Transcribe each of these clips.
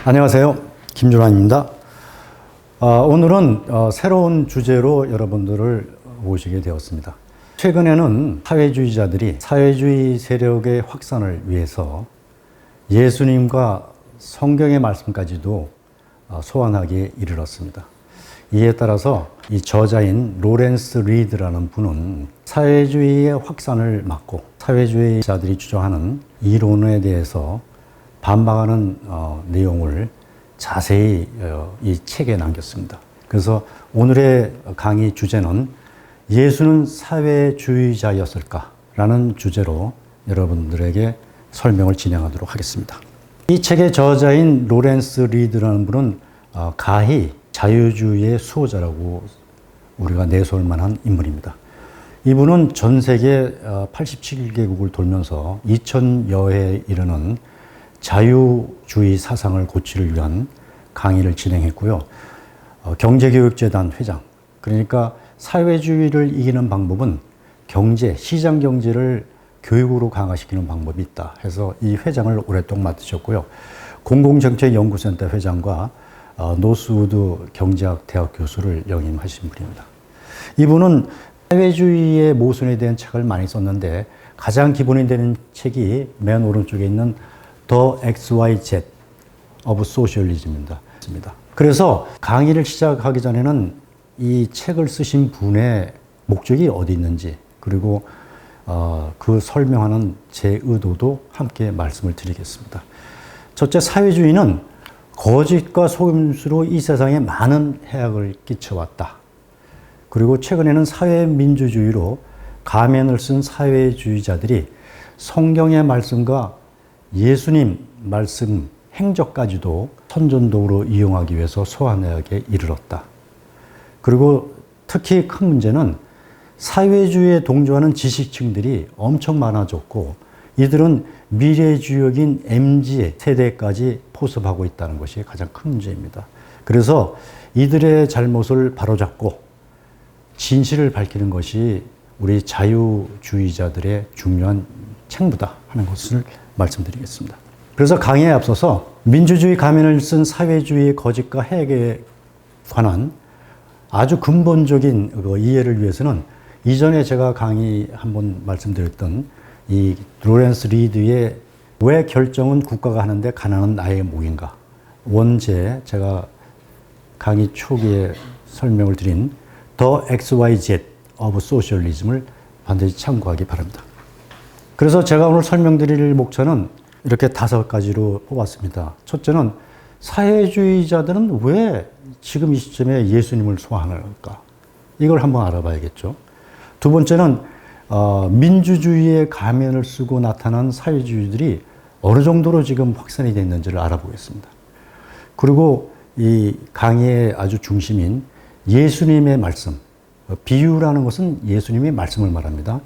안녕하세요. 김준환입니다. 오늘은 새로운 주제로 여러분들을 모시게 되었습니다. 최근에는 사회주의자들이 사회주의 세력의 확산을 위해서 예수님과 성경의 말씀까지도 소환하기에 이르렀습니다. 이에 따라서 이 저자인 로렌스 리드라는 분은 사회주의의 확산을 막고 사회주의자들이 주장하는 이론에 대해서 반박하는 내용을 자세히 이 책에 남겼습니다. 그래서 오늘의 강의 주제는 예수는 사회주의자였을까? 라는 주제로 여러분들에게 설명을 진행하도록 하겠습니다. 이 책의 저자인 로렌스 리드라는 분은 가히 자유주의의 수호자라고 우리가 내세울 만한 인물입니다. 이분은 전 세계 87개국을 돌면서 2000여 회에 이르는 자유주의 사상을 고치를 위한 강의를 진행했고요. 경제교육재단 회장, 그러니까 사회주의를 이기는 방법은 경제, 시장 경제를 교육으로 강화시키는 방법이 있다 해서 이 회장을 오랫동안 맡으셨고요. 공공정책연구센터 회장과 노스우드 경제학 대학 교수를 역임하신 분입니다. 이분은 사회주의의 모순에 대한 책을 많이 썼는데 가장 기본이 되는 책이 맨 오른쪽에 있는 The XYZ of Socialism입니다. 그래서 강의를 시작하기 전에는 이 책을 쓰신 분의 목적이 어디 있는지 그리고 그 설명하는 제 의도도 함께 말씀을 드리겠습니다. 첫째, 사회주의는 거짓과 속임수로 이 세상에 많은 해악을 끼쳐왔다. 그리고 최근에는 사회민주주의로 가면을 쓴 사회주의자들이 성경의 말씀과 예수님 말씀, 행적까지도 선전도구로 이용하기 위해서 소환하게 이르렀다. 그리고 특히 큰 문제는 사회주의에 동조하는 지식층들이 엄청 많아졌고 이들은 미래주역인 MZ 세대까지 포섭하고 있다는 것이 가장 큰 문제입니다. 그래서 이들의 잘못을 바로잡고 진실을 밝히는 것이 우리 자유주의자들의 중요한 책무다 하는 것을 말씀드리겠습니다. 그래서 강의에 앞서서 민주주의 가면을 쓴 사회주의의 거짓과 해악에 관한 아주 근본적인 이해를 위해서는 이전에 제가 강의 한번 말씀드렸던 이 로렌스 리드의 왜 결정은 국가가 하는데 가난은 나의 몫인가 원제 제가 강의 초기에 설명을 드린 The XYZ of Socialism을 반드시 참고하기 바랍니다. 그래서 제가 오늘 설명드릴 목차는 이렇게 5가지로 뽑았습니다. 첫째는 사회주의자들은 왜 지금 이 시점에 예수님을 소환할까? 이걸 한번 알아봐야겠죠. 두 번째는 민주주의의 가면을 쓰고 나타난 사회주의들이 어느 정도로 지금 확산이 됐는지를 알아보겠습니다. 그리고 이 강의의 아주 중심인 예수님의 말씀, 비유라는 것은 예수님의 말씀을 말합니다.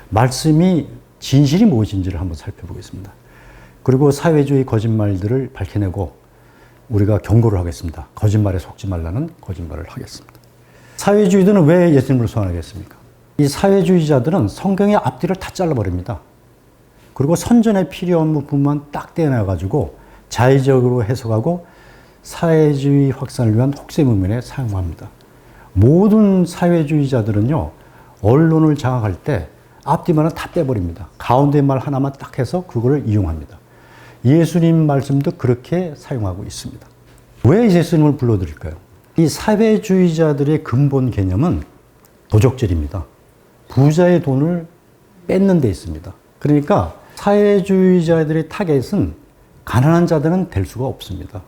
말씀이 진실이 무엇인지를 한번 살펴보겠습니다. 그리고 사회주의 거짓말들을 밝혀내고 우리가 경고를 하겠습니다. 거짓말에 속지 말라는 거짓말을 하겠습니다. 사회주의들은 왜 예수님을 소환하겠습니까? 이 사회주의자들은 성경의 앞뒤를 다 잘라버립니다. 그리고 선전에 필요한 부분만 딱 떼어내가지고 자의적으로 해석하고 사회주의 확산을 위한 혹세무민에 사용합니다. 모든 사회주의자들은요, 언론을 장악할 때 앞뒤만은 다 빼버립니다. 가운데 말 하나만 딱 해서 그걸 이용합니다. 예수님 말씀도 그렇게 사용하고 있습니다. 왜 예수님을 불러드릴까요? 이 사회주의자들의 근본 개념은 도적질입니다. 부자의 돈을 뺏는 데 있습니다. 그러니까 사회주의자들의 타겟은 가난한 자들은 될 수가 없습니다.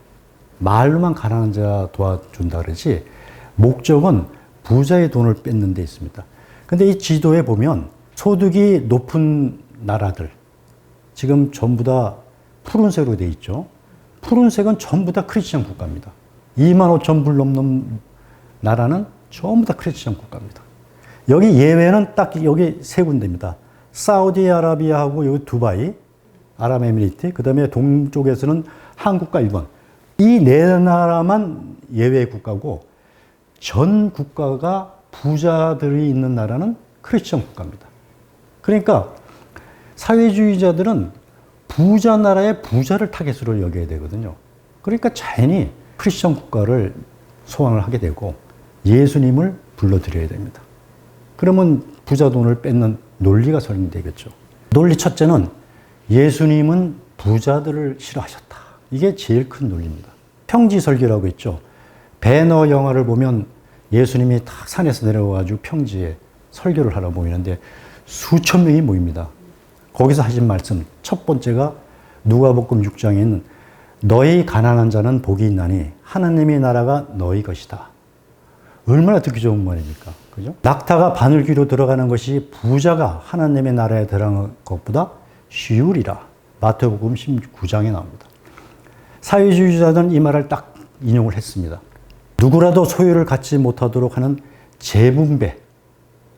말로만 가난한 자 도와준다 그러지 목적은 부자의 돈을 뺏는 데 있습니다. 근데 이 지도에 보면 소득이 높은 나라들 지금 전부 다 푸른색으로 되어 있죠. 푸른색은 전부 다 크리스천 국가입니다. 25,000불 넘는 나라는 전부 다 크리스천 국가입니다. 여기 예외는 딱 여기 세 군데입니다. 사우디아라비아하고 여기 두바이, 아랍에미리트, 그 다음에 동쪽에서는 한국과 일본. 이 네 나라만 예외 국가고 전 국가가 부자들이 있는 나라는 크리스천 국가입니다. 그러니까 사회주의자들은 부자 나라의 부자를 타겟으로 여겨야 되거든요. 그러니까 자연히 크리스천 국가를 소환을 하게 되고 예수님을 불러들여야 됩니다. 그러면 부자 돈을 뺏는 논리가 설명되겠죠. 논리 첫째는 예수님은 부자들을 싫어하셨다. 이게 제일 큰 논리입니다. 평지설교라고 있죠. 배너 영화를 보면 예수님이 딱 산에서 내려와가지고 평지에 설교를 하러 모이는데 수천 명이 모입니다. 거기서 하신 말씀 첫 번째가 누가복음 6장에 있는 너희 가난한 자는 복이 있나니 하나님의 나라가 너희 것이다. 얼마나 듣기 좋은 말입니까? 그죠? 낙타가 바늘귀로 들어가는 것이 부자가 하나님의 나라에 들어가는 것보다 쉬우리라. 마태복음 19장에 나옵니다. 사회주의자들은 이 말을 딱 인용을 했습니다. 누구라도 소유를 갖지 못하도록 하는 재분배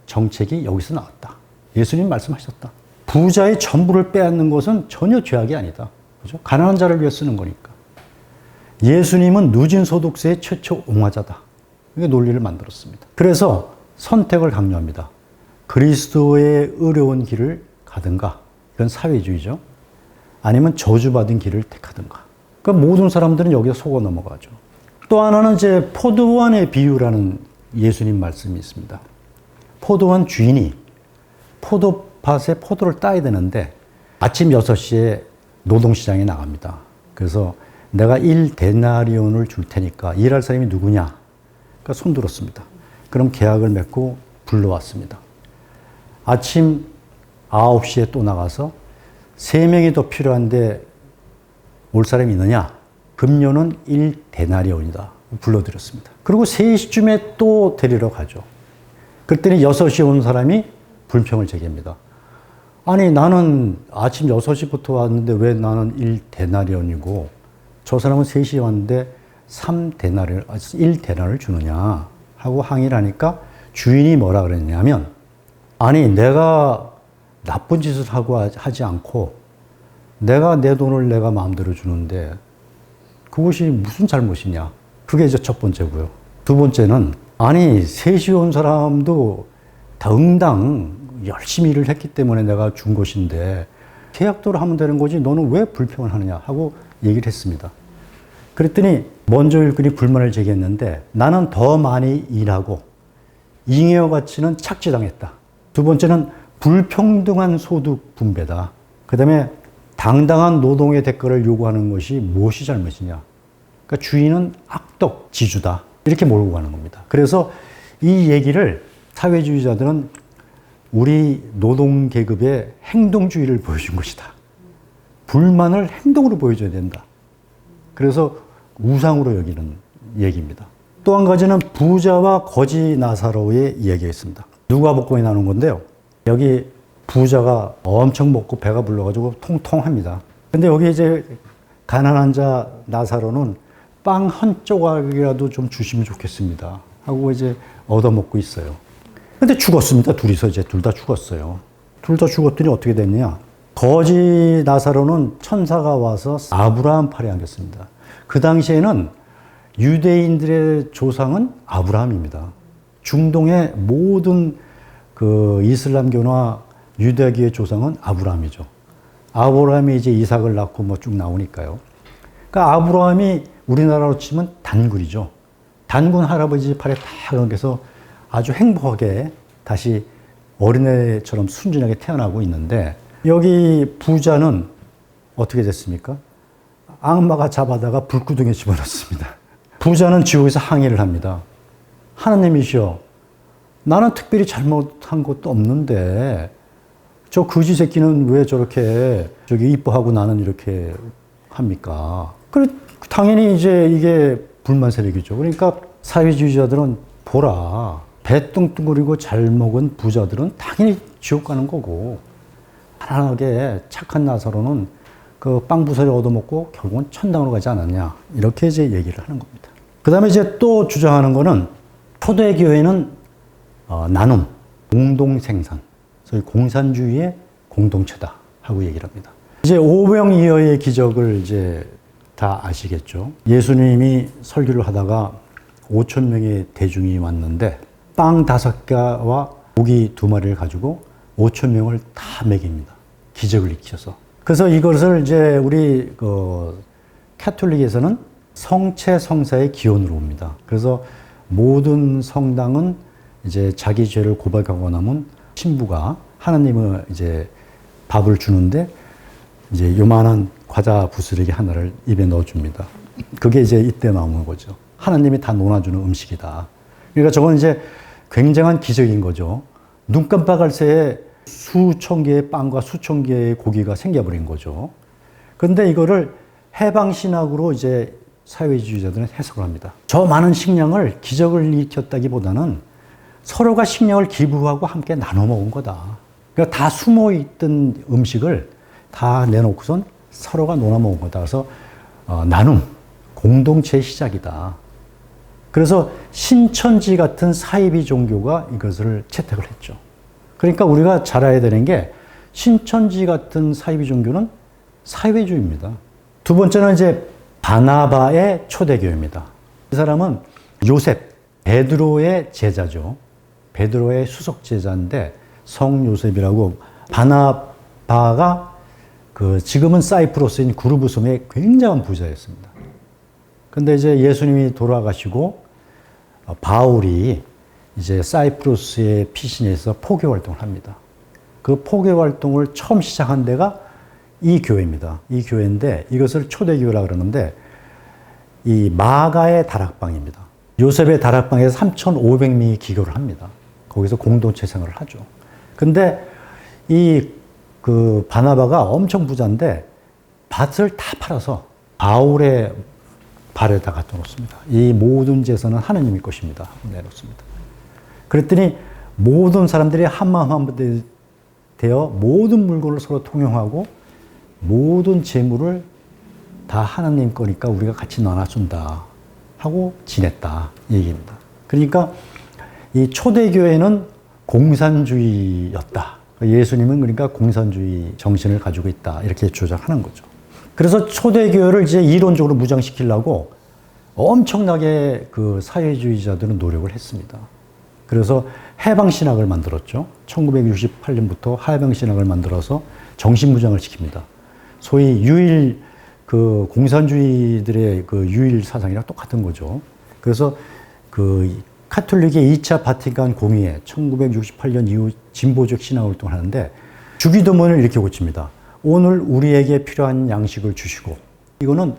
정책이 여기서 나왔다. 예수님 말씀하셨다. 부자의 전부를 빼앗는 것은 전혀 죄악이 아니다. 그죠? 가난한 자를 위해 쓰는 거니까. 예수님은 누진 소득세의 최초 옹호자다. 이게 논리를 만들었습니다. 그래서 선택을 강요합니다. 그리스도의 어려운 길을 가든가, 이건 사회주의죠. 아니면 저주받은 길을 택하든가. 그러니까 모든 사람들은 여기에 속아 넘어가죠. 또 하나는 이제 포도원의 비유라는 예수님 말씀이 있습니다. 포도원 주인이 포도밭에 포도를 따야 되는데 아침 6시에 노동시장에 나갑니다. 그래서 내가 1데나리온을 줄 테니까 일할 사람이 누구냐? 그러니까 손 들었습니다. 그럼 계약을 맺고 불러왔습니다. 아침 9시에 또 나가서 3명이 더 필요한데 올 사람이 있느냐? 급료는 1데나리온이다. 불러드렸습니다. 그리고 3시쯤에 또 데리러 가죠. 그때는 6시에 온 사람이 불평을 제기합니다. 아니 나는 아침 6시부터 왔는데 왜 나는 1데나리온이고 저 사람은 3시에 왔는데 1데나리온을 주느냐 하고 항의를 하니까 주인이 뭐라 그랬냐면 아니 내가 나쁜 짓을 하고 하지 않고 내가 내 돈을 내가 마음대로 주는데 그것이 무슨 잘못이냐. 그게 이제 첫 번째고요. 두 번째는 아니 3시에 온 사람도 다 응당 열심히 일을 했기 때문에 내가 준 것인데 계약대로 하면 되는 거지 너는 왜 불평을 하느냐 하고 얘기를 했습니다. 그랬더니 먼저 일꾼이 불만을 제기했는데 나는 더 많이 일하고 잉여 가치는 착취당했다. 두 번째는 불평등한 소득 분배다. 그 다음에 당당한 노동의 대가를 요구하는 것이 무엇이 잘못이냐. 그러니까 주인은 악덕 지주다. 이렇게 몰고 가는 겁니다. 그래서 이 얘기를 사회주의자들은 우리 노동계급의 행동주의를 보여준 것이다. 불만을 행동으로 보여줘야 된다. 그래서 우상으로 여기는 얘기입니다. 또 한 가지는 부자와 거지 나사로의 이야기가 있습니다. 누가복음에 나오는 건데요. 여기 부자가 엄청 먹고 배가 불러가지고 통통합니다. 근데 여기 이제 가난한 자 나사로는 빵 한 조각이라도 좀 주시면 좋겠습니다. 하고 이제 얻어먹고 있어요. 근데 죽었습니다. 둘이서 이제 둘 다 죽었어요. 둘 다 죽었더니 어떻게 됐냐. 거지 나사로는 천사가 와서 아브라함 팔에 안겼습니다. 그 당시에는 유대인들의 조상은 아브라함입니다. 중동의 모든 그 이슬람교나 유대교의 조상은 아브라함이죠. 아브라함이 이제 이삭을 낳고 뭐 쭉 나오니까요. 그러니까 아브라함이 우리나라로 치면 단군이죠. 단군 할아버지 팔에 딱 안겨서 아주 행복하게 다시 어린애처럼 순진하게 태어나고 있는데 여기 부자는 어떻게 됐습니까? 악마가 잡아다가 불구덩이에 집어넣습니다. 부자는 지옥에서 항의를 합니다. 하나님이시여, 나는 특별히 잘못한 것도 없는데 저 거지 새끼는 왜 저렇게 저기 이뻐하고 나는 이렇게 합니까? 그래 당연히 이제 이게 불만 세력이죠. 그러니까 사회주의자들은 보라, 배 뚱뚱거리고 잘 먹은 부자들은 당연히 지옥 가는 거고 편안하게 착한 나사로는 그 빵 부서리 얻어먹고 결국은 천당으로 가지 않았냐. 이렇게 이제 얘기를 하는 겁니다. 그 다음에 이제 또 주장하는 거는 초대교회는 나눔, 공동생산, 소위 공산주의의 공동체다 하고 얘기를 합니다. 이제 오병이어의 기적을 이제 다 아시겠죠. 예수님이 설교를 하다가 5천 명의 대중이 왔는데 빵 5개와 고기 2마리를 가지고 5천 명을 다 먹입니다. 기적을 일으켜서. 그래서 이것을 이제 우리 카톨릭에서는 성체 성사의 기원으로 옵니다. 그래서 모든 성당은 이제 자기 죄를 고백하고 나면 신부가 하나님의 이제 밥을 주는데 이제 요만한 과자 부스러기 하나를 입에 넣어줍니다. 그게 이제 이때 나오는 거죠. 하나님이 다 논아주는 음식이다. 그러니까 저건 이제 굉장한 기적인 거죠. 눈 깜빡할 새에 수천 개의 빵과 수천 개의 고기가 생겨버린 거죠. 그런데 이거를 해방신학으로 이제 사회주의자들은 해석을 합니다. 저 많은 식량을 기적을 일으켰다기보다는 서로가 식량을 기부하고 함께 나눠 먹은 거다. 그러니까 다 숨어 있던 음식을 다 내놓고선 서로가 나눠 먹은 거다. 그래서 나눔, 공동체의 시작이다. 그래서 신천지 같은 사이비 종교가 이것을 채택을 했죠. 그러니까 우리가 잘 알아야 되는 게 신천지 같은 사이비 종교는 사회주의입니다. 두 번째는 이제 바나바의 초대교회입니다. 이 사람은 요셉, 베드로의 제자죠. 베드로의 수석 제자인데 성 요셉이라고 바나바가 지금은 사이프러스인 구르브섬의 굉장한 부자였습니다. 근데 이제 예수님이 돌아가시고 바울이 이제 사이프러스의 피신에서 포교 활동을 합니다. 그 포교 활동을 처음 시작한 데가 이 교회입니다. 이 교회인데 이것을 초대교회라 그러는데 이 마가의 다락방입니다. 요셉의 다락방에서 3,500명이 기교를 합니다. 거기서 공동체 생활을 하죠. 근데 바나바가 엄청 부자인데 밭을 다 팔아서 바울의 발에다 갖다 놓습니다. 이 모든 재산은 하나님의 것입니다. 내놓습니다. 그랬더니 모든 사람들이 한마음 한마디 되어 모든 물건을 서로 통용하고 모든 재물을 다 하나님 거니까 우리가 같이 나눠준다 하고 지냈다 이 얘기입니다. 그러니까 이 초대교회는 공산주의였다. 예수님은 그러니까 공산주의 정신을 가지고 있다 이렇게 주장하는 거죠. 그래서 초대교회를 이제 이론적으로 무장시키려고 엄청나게 사회주의자들은 노력을 했습니다. 그래서 해방신학을 만들었죠. 1968년부터 해방신학을 만들어서 정신무장을 시킵니다. 소위 유일 공산주의들의 유일 사상이랑 똑같은 거죠. 그래서 카톨릭의 2차 바티칸 공의회 1968년 이후 진보적 신앙활동을 하는데 주기도문을 이렇게 고칩니다. 오늘 우리에게 필요한 양식을 주시고 이거는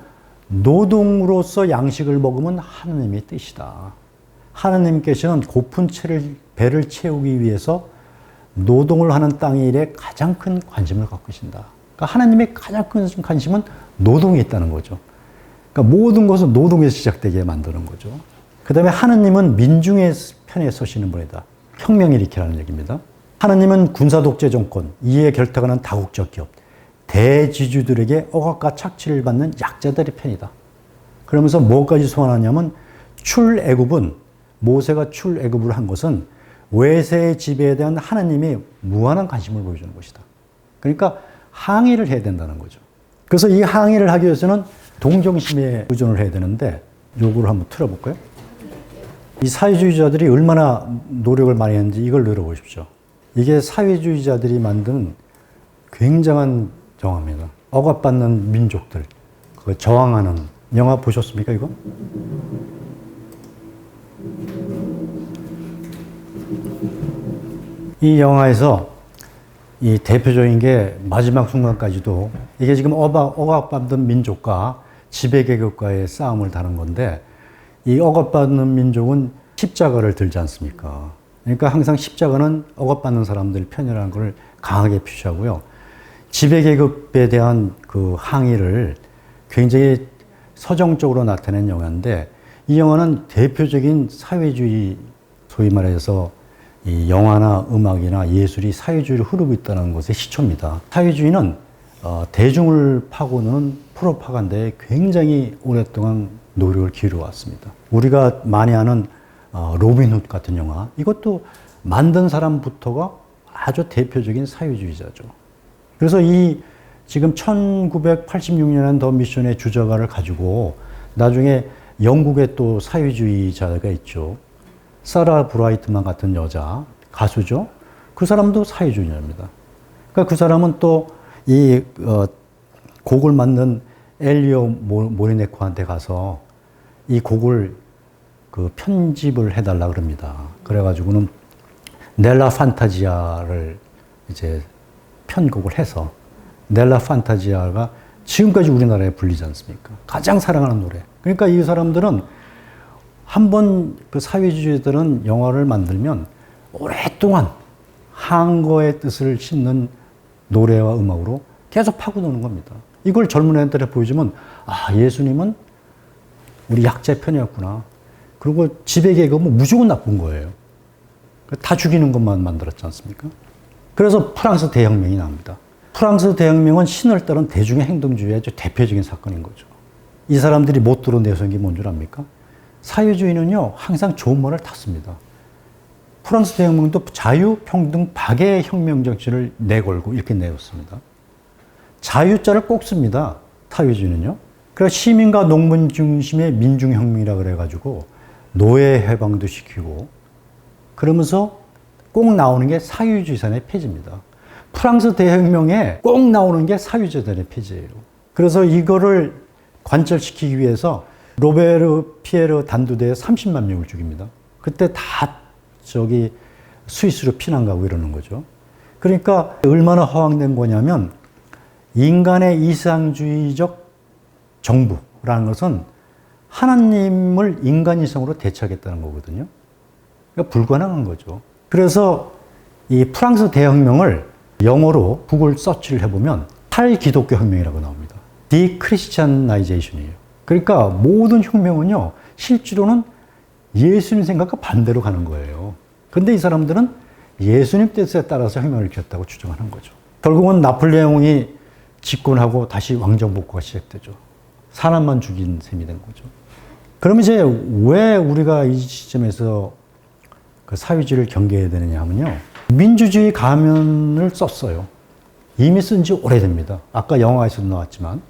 노동으로서 양식을 먹으면 하나님의 뜻이다. 하나님께서는 고픈 배를 채우기 위해서 노동을 하는 땅의 일에 가장 큰 관심을 갖고 계신다. 그러니까 하나님의 가장 큰 관심은 노동에 있다는 거죠. 그러니까 모든 것은 노동에서 시작되게 만드는 거죠. 그 다음에 하나님은 민중의 편에 서시는 분이다. 혁명 일으키라는 얘기입니다. 하나님은 군사 독재 정권, 이에 결탁하는 다국적 기업, 대지주들에게 억압과 착취를 받는 약자들의 편이다. 그러면서 뭐까지 소환하냐면 출애굽은 모세가 출애굽을 한 것은 외세의 지배에 대한 하나님의 무한한 관심을 보여주는 것이다. 그러니까 항의를 해야 된다는 거죠. 그래서 이 항의를 하기 위해서는 동정심에 의존을 해야 되는데 요거를 한번 틀어볼까요? 이 사회주의자들이 얼마나 노력을 많이 했는지 이걸 들어보십시오. 이게 사회주의자들이 만든 굉장한 영화입니다. 억압받는 민족들, 저항하는 영화 보셨습니까, 이거? 이 영화에서 이 대표적인 게 마지막 순간까지도 이게 지금 억압받는 민족과 지배계급과의 싸움을 다룬 건데 이 억압받는 민족은 십자가를 들지 않습니까? 그러니까 항상 십자가는 억압받는 사람들 편이라는 걸 강하게 표시하고요. 지배계급에 대한 항의를 굉장히 서정적으로 나타낸 영화인데 이 영화는 대표적인 사회주의, 소위 말해서 이 영화나 음악이나 예술이 사회주의를 흐르고 있다는 것의 시초입니다. 사회주의는 대중을 파고드는 프로파간다에 굉장히 오랫동안 노력을 기울여왔습니다. 우리가 많이 아는 로빈훗 같은 영화, 이것도 만든 사람부터가 아주 대표적인 사회주의자죠. 그래서 지금 1986년엔 더 미션의 주저가를 가지고 나중에 영국의 또 사회주의자가 있죠. 사라 브라이트만 같은 여자, 가수죠. 그 사람도 사회주의자입니다. 그러니까 그 사람은 또 곡을 만든 엘리오 모리네코한테 가서 이 곡을 그 편집을 해달라 그럽니다. 그래가지고는 넬라 판타지아를 이제 편곡을 해서 넬라 판타지아가 지금까지 우리나라에 불리지 않습니까? 가장 사랑하는 노래. 그러니까 이 사람들은 한번 그 사회주의자들은 영화를 만들면 오랫동안 한거의 뜻을 싣는 노래와 음악으로 계속 파고드는 겁니다. 이걸 젊은 애들한테 보여주면 아, 예수님은 우리 약자의 편이었구나. 그리고 지배 계급은 무조건 나쁜 거예요. 다 죽이는 것만 만들었지 않습니까? 그래서 프랑스 대혁명이 나옵니다. 프랑스 대혁명은 신을 따른 대중의 행동주의의 아주 대표적인 사건인 거죠. 이 사람들이 못 들어내서인 게 뭔 줄 압니까? 사회주의는요, 항상 좋은 말을 탔습니다. 프랑스 대혁명도 자유, 평등, 박애의 혁명 정신을 내걸고 이렇게 내었습니다. 자유자를 꼭 씁니다. 사회주의는요. 그래서 시민과 농민 중심의 민중혁명이라 그래가지고 노예 해방도 시키고 그러면서 꼭 나오는 게 사유주의산의 폐지입니다. 프랑스 대혁명에 꼭 나오는 게 사유주의산의 폐지예요. 그래서 이거를 관철시키기 위해서 로베르 피에르 단두대에 30만 명을 죽입니다. 그때 다 저기 스위스로 피난 가고 이러는 거죠. 그러니까 얼마나 허황된 거냐면 인간의 이상주의적 정부라는 것은 하나님을 인간 이상으로 대체하겠다는 거거든요. 그러니까 불가능한 거죠. 그래서 이 프랑스 대혁명을 영어로 구글 서치를 해보면 탈기독교 혁명이라고 나옵니다. 디크리스찬나이제이션이에요. 그러니까 모든 혁명은요, 실제로는 예수님 생각과 반대로 가는 거예요. 근데 이 사람들은 예수님 뜻에 따라서 혁명을 일으켰다고 주장하는 거죠. 결국은 나폴레옹이 집권하고 다시 왕정 복구가 시작되죠. 사람만 죽인 셈이 된 거죠. 그럼 이제 왜 우리가 이 시점에서 그 사회주의를 경계해야 되느냐 하면요. 민주주의 가면을 썼어요. 이미 쓴 지 오래됩니다. 아까 영화에서도 나왔지만